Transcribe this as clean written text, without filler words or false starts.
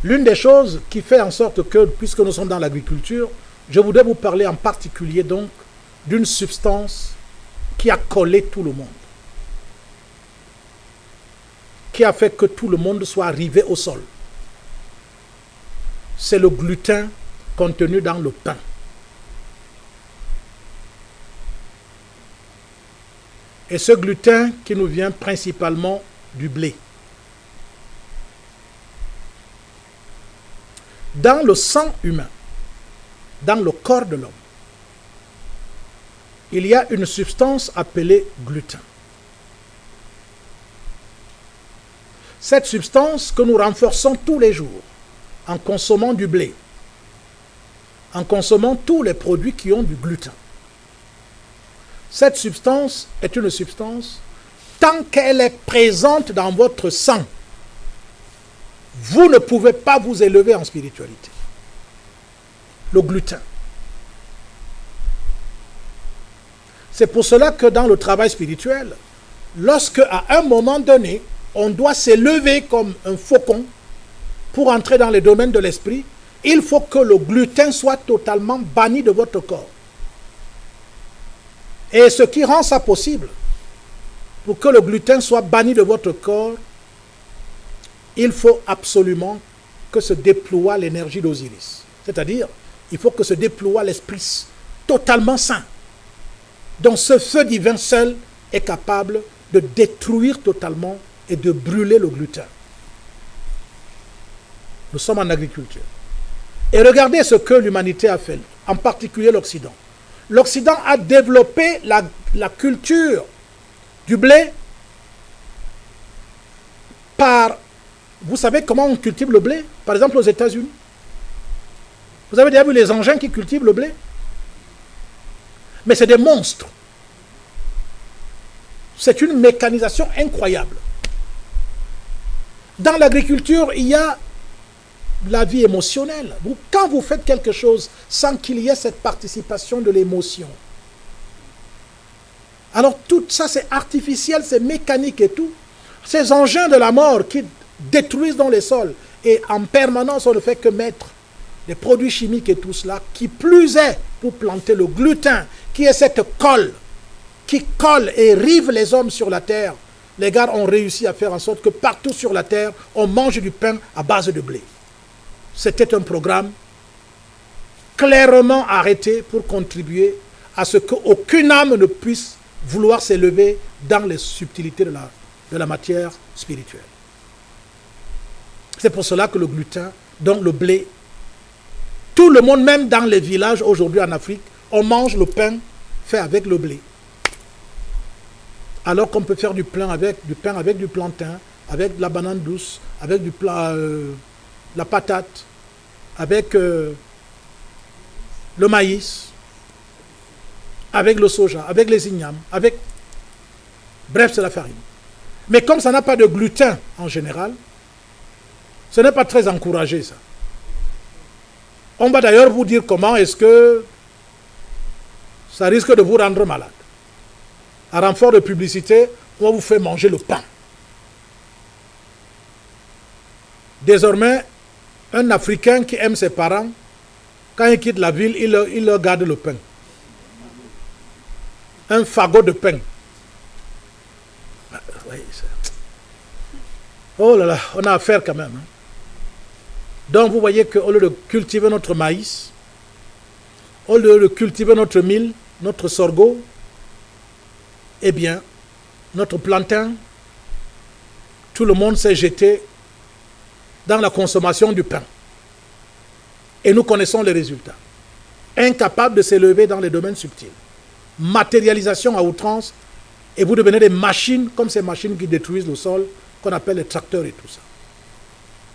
L'une des choses qui fait en sorte que, puisque nous sommes dans l'agriculture, je voudrais vous parler en particulier donc d'une substance qui a collé tout le monde, qui a fait que tout le monde soit arrivé au sol. C'est le gluten contenu dans le pain. Et ce gluten qui nous vient principalement du blé. Dans le sang humain, dans le corps de l'homme, il y a une substance appelée gluten. Cette substance que nous renforçons tous les jours en consommant du blé, en consommant tous les produits qui ont du gluten. Cette substance est une substance, tant qu'elle est présente dans votre sang, vous ne pouvez pas vous élever en spiritualité. Le gluten. C'est pour cela que dans le travail spirituel, lorsque à un moment donné, on doit s'élever comme un faucon pour entrer dans les domaines de l'esprit, il faut que le gluten soit totalement banni de votre corps. Et ce qui rend ça possible, pour que le gluten soit banni de votre corps, il faut absolument que se déploie l'énergie d'Osiris. C'est-à-dire, il faut que se déploie l'esprit totalement saint. Donc ce feu divin seul est capable de détruire totalement et de brûler le gluten. Nous sommes en agriculture. Et regardez ce que l'humanité a fait, en particulier l'Occident. L'Occident a développé la culture du blé par... Vous savez comment on cultive le blé? Par exemple aux États-Unis. Vous avez déjà vu les engins qui cultivent le blé? Mais c'est des monstres. C'est une mécanisation incroyable. Dans l'agriculture, il y a la vie émotionnelle. Quand vous faites quelque chose sans qu'il y ait cette participation de l'émotion, alors tout ça c'est artificiel, c'est mécanique et tout. Ces engins de la mort qui détruisent dans les sols et en permanence on ne fait que mettre des produits chimiques et tout cela, qui plus est pour planter le gluten, qui est cette colle qui colle et rive les hommes sur la terre. Les gars ont réussi à faire en sorte que partout sur la terre, on mange du pain à base de blé. C'était un programme clairement arrêté pour contribuer à ce qu'aucune âme ne puisse vouloir s'élever dans les subtilités de la matière spirituelle. C'est pour cela que le gluten, donc le blé, tout le monde, même dans les villages aujourd'hui en Afrique, on mange le pain fait avec le blé. Alors qu'on peut faire du pain avec du plantain, avec de la banane douce, avec la patate, avec le maïs, avec le soja, avec les ignames, bref, c'est la farine. Mais comme ça n'a pas de gluten en général, ce n'est pas très encouragé ça. On va d'ailleurs vous dire comment est-ce que ça risque de vous rendre malade. À renfort de publicité, on vous fait manger le pain. Désormais, un Africain qui aime ses parents, quand il quitte la ville, il leur garde le pain. Un fagot de pain. Oh là là, on a affaire quand même. Donc vous voyez qu'au lieu de cultiver notre maïs, au lieu de cultiver notre mil, notre sorgho, eh bien, notre plantain, tout le monde s'est jeté dans la consommation du pain. Et nous connaissons les résultats. Incapables de s'élever dans les domaines subtils. Matérialisation à outrance, et vous devenez des machines, comme ces machines qui détruisent le sol, qu'on appelle les tracteurs et tout ça.